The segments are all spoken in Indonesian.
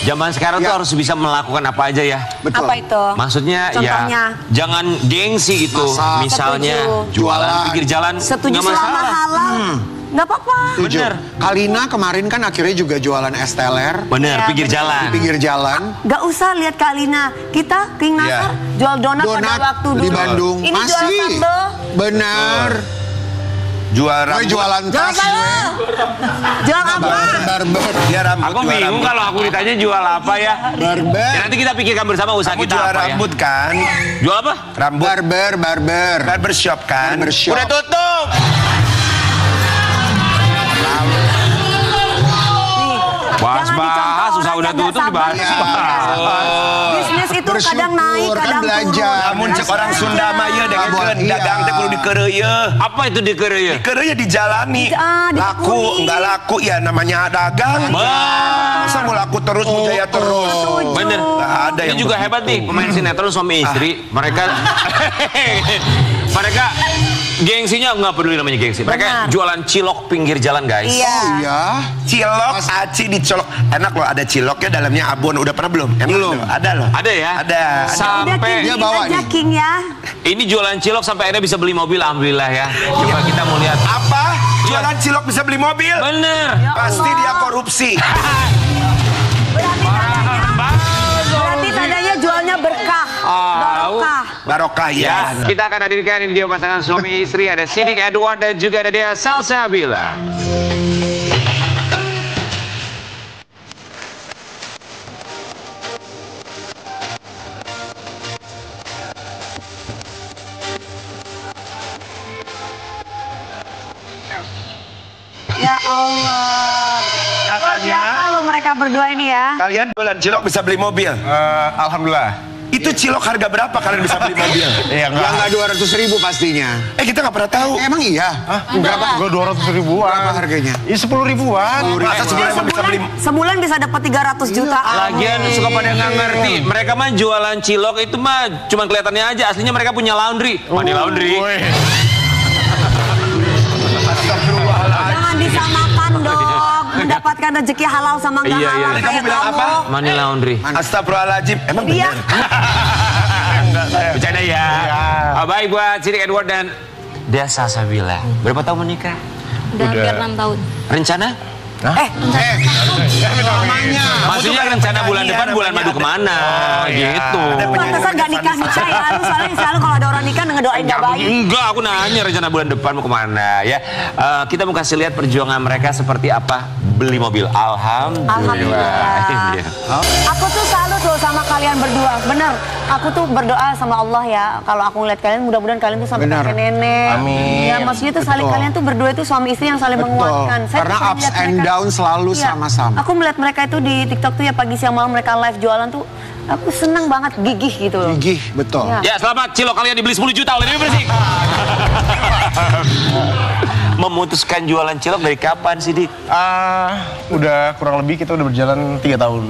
Zaman sekarang tuh harus bisa melakukan apa aja ya. Betul. Apa itu? Maksudnya Contohnya? ya jangan gengsi gitu. Masak. Misalnya Setuju. jualan pinggir jalan Setuju nggak selama masalah. halal. Nggak apa-apa. Setuju. Bener. Kalina kemarin kan akhirnya juga jualan es teler Bener, Iya, pinggir bener. jalan. di pinggir jalan. Nggak usah lihat Kak Lina. Kita King Nasar jual donat pada Donat waktu dulu. di Bandung. Ini Masih. jual sambal. Bener. Jual Gue rambut. jualan Jual tas. apa? Jual apa? Barber. Dia rambut. Aku jual bingung rambut. kalau aku ditanya jual apa ya. Barber. Ya nanti kita pikirkan bersama usaha Kamu kita jual apa ya. rambut kan? Jual apa? Rambut. Barber. Barbershop kan? Barbershop. Udah tutup. Bahas Jangan dicontoh bahas, susah orang udah yang tutup nggak dibahas. sabar. Bisnis itu kadang naik, Bersyukur, kan kadang belajar. turun. Namun cek orang Sunda mah ya dengan Iya. dagang teh kudu dikeureuy. Apa itu dikeureuy? Dikeureuy dijalani. Laku, ditekuni. enggak laku ya namanya dagang. Masa mau laku terus, mau jaya terus. Bener. Nggak ada Ini yang juga begitu. hebat nih pemain sinetron suami istri. Mereka gengsinya nggak peduli namanya gengsi. Mereka Benar. jualan cilok pinggir jalan guys. Iya. Iya. Cilok, aci dicolok. Enak loh, ada ciloknya dalamnya abon. Udah pernah belum? Enak Belum. loh. Ada loh. Ada ya? Ada. Udah Sampai King, dia bawa aja nih. King ya. ini jualan cilok sampai akhirnya bisa beli mobil, alhamdulillah ya. Coba kita mau lihat. Apa? Jualan cilok bisa beli mobil? Bener. Pasti dia korupsi. Berarti tandanya jualnya berkah. Barokah. Barokah ya. Ya, kita akan hadirkan ini dia pasangan suami istri, ada Sidik Edward dan juga ada dia Salsabila. Ya Allah. Kakaknya, Kalau mereka berdua ini ya. kalian jualan cilok bisa beli mobil? Alhamdulillah. Itu cilok harga berapa kalian bisa beli mobil? Iya Yang nggak 200.000 pastinya. Kita nggak pernah tahu. Emang iya? Berapa? Gue 200 ribuan. Berapa harganya? Ini 10 ribuan. Masa sebulan emang bisa beli? Sebulan bisa dapat 300 juta. Lagian suka pada nggak ngerti. Mereka mah jualan cilok itu mah cuma kelihatannya aja. Aslinya mereka punya laundry. Money laundry. Woi. Jangan disamakan dong. Mendapatkan rezeki halal sama nggak Iya, iya. halal. Kamu kayak bilang apa? Money laundry. Astagfirullahaladzim. Emang Iya. bener? Bercanda ya. Baik buat Sidik Edward dan Dea Salsabila. Berapa tahun menikah? Udah hampir 6 tahun. Rencana? Namanya. Maksudnya rencana bulan depan bulan madu kemana? Gitu. Pantesan gak nikah-nikah ya. Lu soalnya selalu kalau ada orang nikah ngedoain gak baik. Enggak, aku nanya rencana bulan depan mau kemana ya. Kita mau kasih lihat perjuangan mereka seperti apa beli mobil. Alhamdulillah. Alhamdulillah. Iya. Aku tuh salut loh sama kalian berdua. Bener. Aku tuh berdoa sama Allah ya. Kalau aku ngeliat kalian, mudah-mudahan kalian tuh sampai Benar. kakek nenek. Amin. Ya maksudnya tuh saling Betul. kalian tuh berdua itu suami istri yang saling menguatkan. Karena bisa ups lihat and mereka- down selalu Iya. sama-sama. Aku melihat mereka itu di TikTok tuh ya pagi siang malam mereka live jualan tuh. Aku senang banget, gigih gitu loh. Gigih, betul. Iya. Ya, selamat cilok kalian dibeli 10 juta oleh Dewi Persik. Memutuskan jualan cilok dari kapan sih, Dik? Udah kurang lebih kita udah berjalan 3 tahun.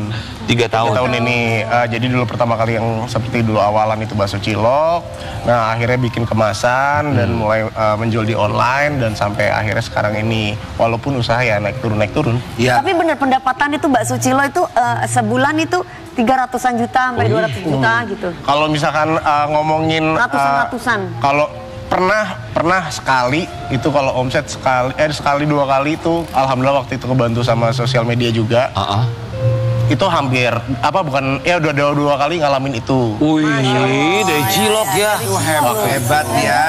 3 tahun. Tahun ini jadi dulu pertama kali yang seperti dulu awalan itu bakso cilok. Nah akhirnya bikin kemasan dan mulai menjual di online dan sampai akhirnya sekarang ini walaupun usaha ya naik turun. Iya. Tapi bener pendapatan itu Mbak Sucilo itu sebulan itu 300-an juta sampai 200 juta gitu. Kalau misalkan ngomongin Ratusan-ratusan. kalau pernah sekali itu kalau omset sekali 2 kali itu alhamdulillah waktu itu kebantu sama sosial media juga. Itu hampir udah 2 kali ngalamin itu. Wih, dari cilok ya. Hebat ya.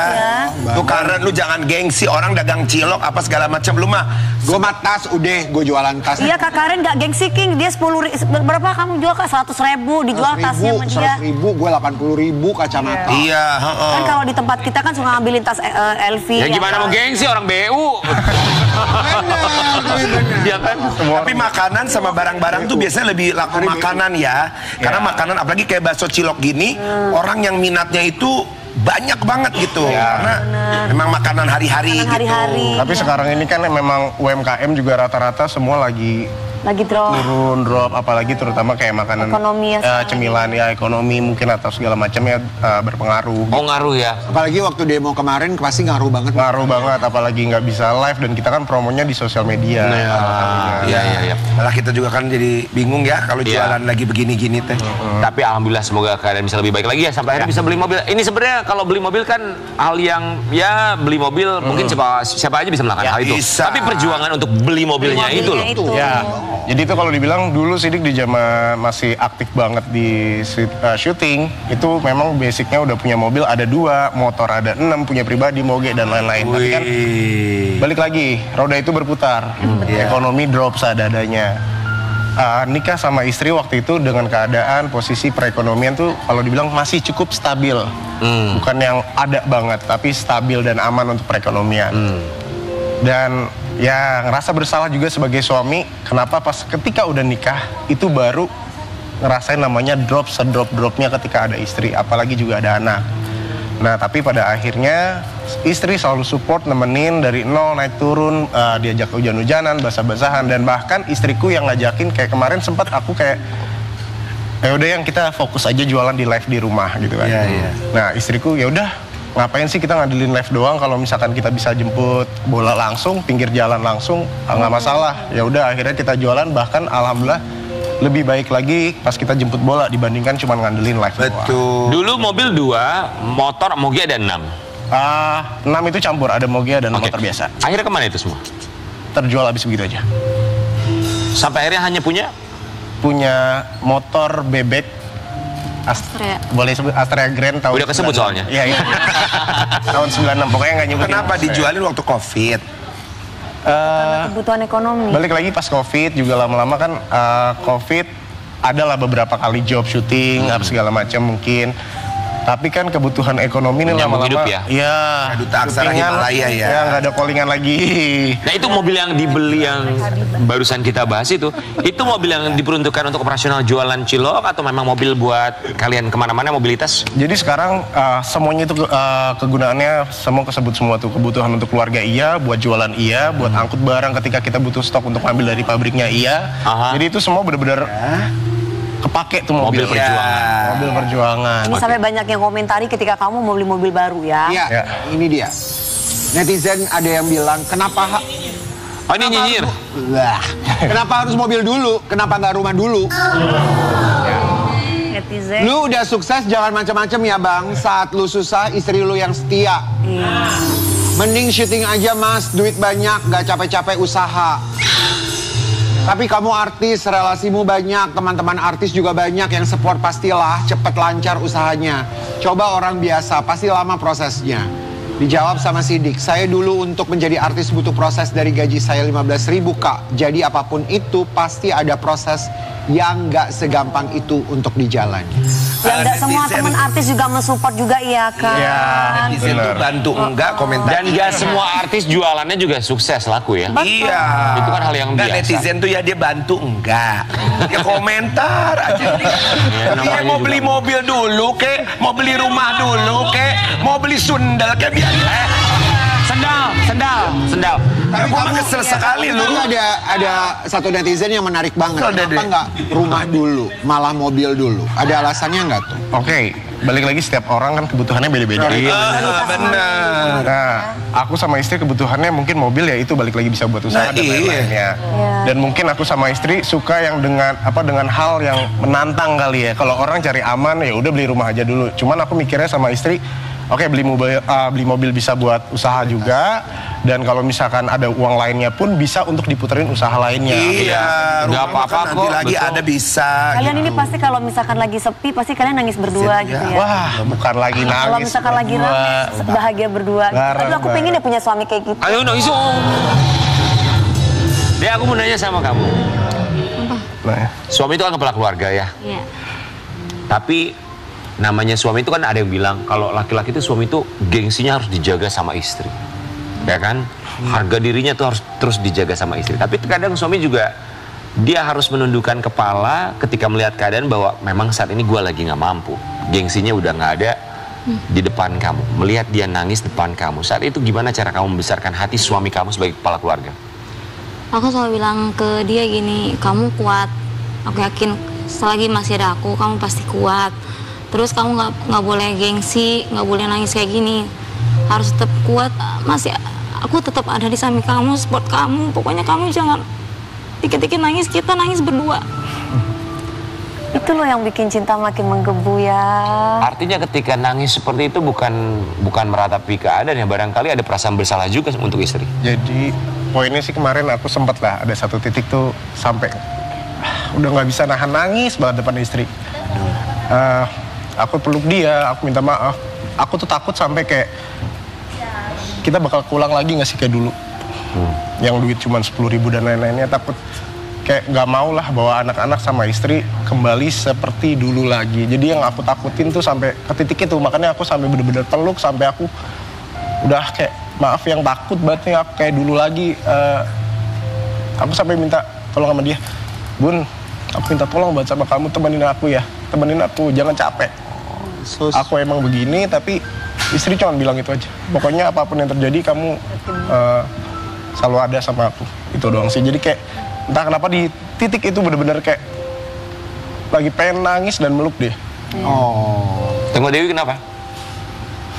Tuh karena lu jangan gengsi orang dagang cilok apa segala macam lu mah. Gue mah tas, udah gue jualan tas. Iya Kak Karen gak gengsi King, dia 10 berapa kamu jual Kak? 100.000 dijual tasnya sama dia. 100.000, gue 80.000 kacamata. Iya, heeh. Kan kalau di tempat kita kan suka ngambilin tas LV. Ya gimana mau gengsi orang BU? Ya kan? Tapi makanan sama barang-barang tuh biasanya lebih laku makanan ya. Karena makanan apalagi kayak bakso cilok gini, orang yang minatnya itu banyak banget gitu. Karena memang makanan hari-hari gitu. Hari-hari. Tapi sekarang ini kan memang UMKM juga rata-rata semua lagi Lagi drop. turun drop, apalagi terutama kayak makanan Ekonomi ya sekarang cemilan ya, ekonomi mungkin atau segala macamnya berpengaruh. Oh ngaruh ya. Apalagi waktu demo kemarin pasti ngaruh banget. Ngaruh banget, apalagi nggak bisa live dan kita kan promonya di sosial media. Iya. Malah kita juga kan jadi bingung ya kalau Iya. jualan lagi begini-gini teh. Tapi alhamdulillah semoga keadaan bisa lebih baik lagi ya sampai akhirnya bisa beli mobil. Ini sebenarnya kalau beli mobil kan hal yang ya beli mobil mungkin siapa aja bisa melakukan Ya, hal itu. bisa. Tapi perjuangan untuk beli mobilnya itu loh. Ya, jadi itu kalau dibilang dulu Sidik di zaman masih aktif banget di syuting, itu memang basicnya udah punya mobil ada 2, motor ada 6, punya pribadi, moge dan lain-lain. Tapi kan balik lagi, roda itu berputar, ekonomi drop seadanya. Nikah sama istri waktu itu dengan keadaan posisi perekonomian tuh kalau dibilang masih cukup stabil, bukan yang ada banget, tapi stabil dan aman untuk perekonomian. Dan ya ngerasa bersalah juga sebagai suami, kenapa pas ketika udah nikah itu baru ngerasain namanya sedrop-dropnya ketika ada istri, apalagi juga ada anak. Nah tapi pada akhirnya istri selalu support, nemenin dari nol naik turun, diajak hujan-hujanan, basah-basahan, dan bahkan istriku yang ngajakin kayak kemarin sempat aku kayak ya udah yang kita fokus aja jualan di live di rumah gitu kan. Nah istriku ya udah ngapain sih kita ngandelin live doang, kalau misalkan kita bisa jemput bola langsung pinggir jalan langsung nggak masalah. Ya udah akhirnya kita jualan, bahkan alhamdulillah lebih baik lagi pas kita jemput bola dibandingkan cuma ngandelin live doang. Betul. Dulu mobil 2, motor moge ada 6. 6 itu campur, ada moge dan Oke. motor biasa. Akhirnya kemana itu semua? Terjual habis begitu aja. Sampai akhirnya hanya punya Motor bebek Astrea. boleh sebut Astrea Grand tahun Udah kesebut 96. soalnya. Iya. Tahun 96 pokoknya nggak nyebutin. Kenapa dijualin waktu COVID? Kebutuhan ekonomi. Balik lagi pas COVID juga lama-lama kan COVID adalah beberapa kali job syuting apa segala macam mungkin. Tapi kan kebutuhan ekonomi ini Menyambung lama-lama hidup ya? Iya. Duta Aksara syutingan, Himalaya ya. Ya nggak ada callingan lagi. Nah itu mobil yang dibeli yang barusan kita bahas itu mobil yang diperuntukkan untuk operasional jualan cilok atau memang mobil buat kalian kemana-mana mobilitas? Jadi sekarang semuanya itu kegunaannya semua kesebut semua tuh, kebutuhan untuk keluarga iya, buat jualan iya, buat angkut barang ketika kita butuh stok untuk ambil dari pabriknya iya. Aha. Jadi itu semua benar-benar kepake tuh mobil. Mobil perjuangan. Mobil perjuangan. Ini sampai banyak yang komentari ketika kamu mau beli mobil baru ya. Iya, Ya. ini dia. Netizen ada yang bilang, kenapa Oh ini nyinyir. Lah, kenapa harus mobil dulu? Kenapa nggak rumah dulu? Netizen. Lu udah sukses jangan macam-macam ya bang. Saat lu susah istri lu yang setia. Mending syuting aja mas, duit banyak, gak capek-capek usaha. Tapi kamu artis, relasimu banyak, teman-teman artis juga banyak yang support, pastilah cepet lancar usahanya. Coba orang biasa, pasti lama prosesnya. Dijawab sama Sidik, saya dulu untuk menjadi artis butuh proses dari gaji saya 15.000 kak. Jadi apapun itu pasti ada proses yang gak segampang itu untuk dijalani. Yang nggak semua Netizen. teman artis juga mensupport juga iya kan. Iya. Netizen tuh bantu enggak komentar. Dan gak semua artis jualannya juga sukses laku ya. Iya. Itu kan hal yang Nggak, biasa. netizen tuh ya dia bantu enggak. Ya komentar aja. Tapi ya mau beli mobil dulu kek, mau beli rumah dulu kek, mau beli sundel kek biar. Sendal. Tapi gua mah kesel sekali lu. Tapi ada satu netizen yang menarik banget. Betul, Kenapa Dede. nggak rumah dulu, malah mobil dulu? Ada alasannya nggak tuh? Oke, balik lagi setiap orang kan kebutuhannya beda-beda. Benar. Nah, aku sama istri kebutuhannya mungkin mobil ya itu balik lagi bisa buat usaha Nah, dan iya. lain-lainnya. Dan mungkin aku sama istri suka yang dengan hal yang menantang kali ya. Kalau orang cari aman ya udah beli rumah aja dulu. Cuman aku mikirnya sama istri, oke beli mobil bisa buat usaha juga. Dan kalau misalkan ada uang lainnya pun bisa untuk diputerin usaha lainnya. Iya, Nggak rumah apa-apa kan nanti kok, lagi betul. ada bisa. Kalian gitu. ini pasti kalau misalkan lagi sepi pasti kalian nangis berdua gitu ya. Wah, bukan lagi nangis. Kalau misalkan lagi berdua. rame bahagia berdua. Bareng, Aduh aku pengen deh punya suami kayak gitu. Ayo no isu. Dia aku mau nanya sama kamu. Nah, Suami itu kan kepala keluarga ya. Iya. Tapi namanya suami itu kan ada yang bilang kalau laki-laki itu suami itu gengsinya harus dijaga sama istri. Ya kan? Harga dirinya tuh harus terus dijaga sama istri. Tapi kadang suami juga dia harus menundukkan kepala ketika melihat keadaan bahwa memang saat ini gue lagi nggak mampu. Gengsinya udah nggak ada di depan kamu. Melihat dia nangis depan kamu. Saat itu gimana cara kamu membesarkan hati suami kamu sebagai kepala keluarga? Aku selalu bilang ke dia gini, kamu kuat. Aku yakin selagi masih ada aku, kamu pasti kuat. Terus kamu nggak boleh gengsi, nggak boleh nangis kayak gini. Harus tetap kuat. Aku tetap ada di samping kamu, support kamu. Pokoknya kamu jangan dikit-dikit nangis, kita nangis berdua. Itu loh yang bikin cinta makin menggebu ya. Artinya ketika nangis seperti itu bukan meratapi keadaan ya, barangkali ada perasaan bersalah juga untuk istri. Jadi poinnya sih kemarin aku sempet lah ada satu titik tuh sampai udah nggak bisa nahan nangis banget depan istri. Aku peluk dia, aku minta maaf. Aku tuh takut sampai kayak kita bakal pulang lagi nggak sih kayak dulu. Yang duit cuma 10.000 dan lain-lainnya, takut kayak nggak mau lah bawa anak-anak sama istri kembali seperti dulu lagi. Jadi yang aku takutin tuh sampai ke titik itu, makanya aku sampai bener-bener peluk sampai aku udah kayak maaf yang takut banget nih aku kayak dulu lagi. Aku sampai minta tolong sama dia, Bun, aku minta tolong banget sama kamu, temenin aku, jangan capek. Aku emang begini, tapi istri cuma bilang itu aja. Pokoknya apapun yang terjadi kamu selalu ada sama aku. Itu doang sih. Jadi kayak entah kenapa di titik itu bener-bener kayak lagi pengen nangis dan meluk dia. Oh. Tengok Dewi kenapa?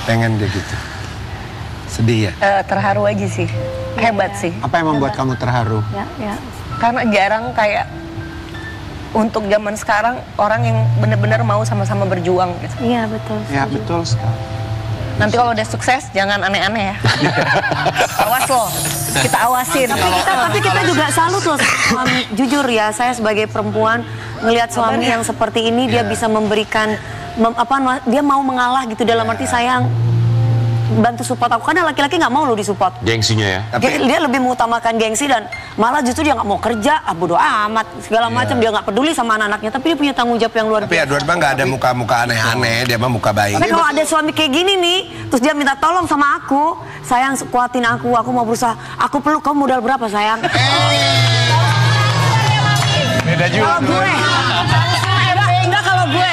Pengen dia gitu. Sedih ya? Terharu aja sih, hebat sih. Apa yang membuat kamu terharu? Ya. Karena jarang kayak untuk zaman sekarang orang yang benar-benar mau sama-sama berjuang gitu. Iya betul. Ya betul sekali. Nanti kalau udah sukses jangan aneh-aneh ya. Awas loh, kita awasin. Tapi kita juga salut loh. Jujur ya, saya sebagai perempuan ngelihat suami yang seperti ini, dia bisa memberikan dia mau mengalah gitu, dalam arti sayang bantu support aku, karena laki-laki nggak mau lo disupport. Gengsinya ya. Dia lebih mengutamakan gengsi dan malah justru dia nggak mau kerja, bodo amat segala macam, dia nggak peduli sama anak-anaknya, tapi dia punya tanggung jawab yang luar biasa. Tapi ya Edward mah nggak ada muka-muka aneh-aneh, dia mah muka baik. Tapi kalau ada suami kayak gini nih, terus dia minta tolong sama aku, sayang kuatin aku mau berusaha, aku peluk, kamu modal berapa sayang? Beda juga. Kalau gue, enggak kalau gue.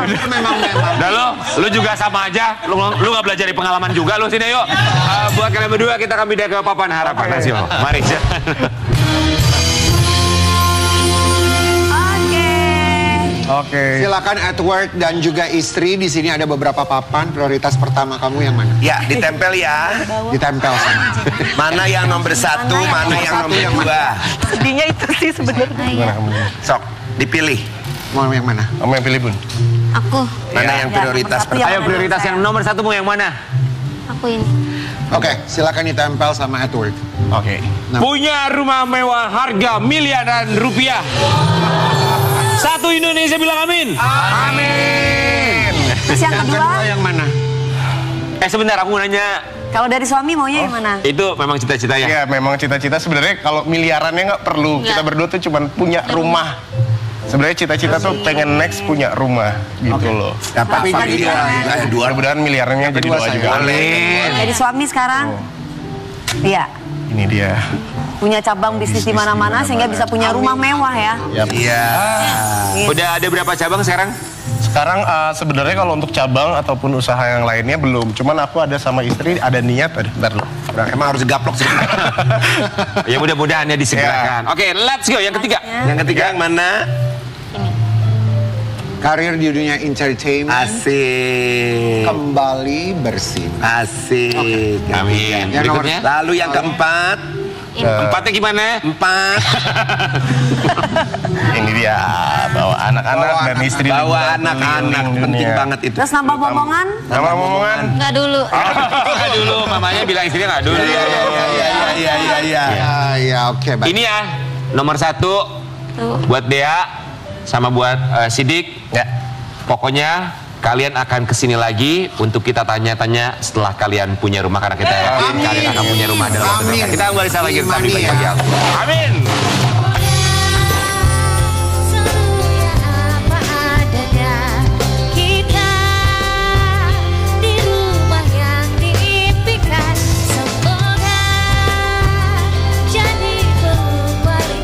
Memang. Udah lu juga sama aja. Lu nggak belajar dari pengalaman juga lu sini yuk. Buat kalian berdua kita akan pindah ke papan harapan. Mari. Oke. Silakan Edward dan juga istri, di sini ada beberapa papan. Prioritas pertama kamu yang mana? Ya, ditempel ya. Ditempel sama. Mana yang nomor 1, mana yang nomor 2. Sedihnya itu sih sebenarnya. Sok, dipilih. Mau yang mana? Kamu yang pilih, Bun. Aku. Mana yang prioritas pertama? Ayo prioritas yang nomor 1 mau yang mana? Aku ini. Oke, silakan ditempel sama Edward. Oke. Punya rumah mewah harga miliaran rupiah. Satu Indonesia bilang amin. Amin. Terus yang kedua yang mana? Sebentar aku mau nanya. Kalau dari suami maunya yang mana? Itu memang cita-cita ya? Iya, memang cita-cita sebenarnya kalau miliarannya nggak perlu. Kita berdua tuh cuma punya rumah. Sebenarnya cita-cita tuh pengen next punya rumah gitu loh. Tapi Iya, Mudah-mudahan miliarannya jadi doa juga. Amin. Jadi suami sekarang, iya, Ini dia. punya cabang bisnis di mana-mana sehingga bisa punya rumah mewah ya. Iya. Udah ada berapa cabang sekarang? Sekarang sebenarnya kalau untuk cabang ataupun usaha yang lainnya belum. Cuman aku ada sama istri ada niat. Bentar loh. Emang harus gaplok sih. Ya mudah-mudahan ya disegerakan. Oke, let's go. Yang ketiga. Yang ketiga yang mana? karir di dunia entertainment Asik. kembali bersinar. Asik. Amin. Yang nomor- Berikutnya. Lalu yang keempat. Empatnya gimana? 4. Ini dia bawa anak-anak dan istri. Bawa anak-anak. Penting banget itu. Terus nambah momongan? Nama omongan. Enggak dulu. Nggak dulu, mamanya bilang istrinya nggak dulu. Iya. Ya, oke, baik. Ini ya, nomor 1 buat Dea sama buat Sidik. Ya. Pokoknya kalian akan kesini lagi untuk kita tanya-tanya setelah kalian punya rumah, karena kita yakin kalian akan punya rumah dalam waktu dekat. Kita kembali lagi tetap di Pagi-Pagi Aku. Amin.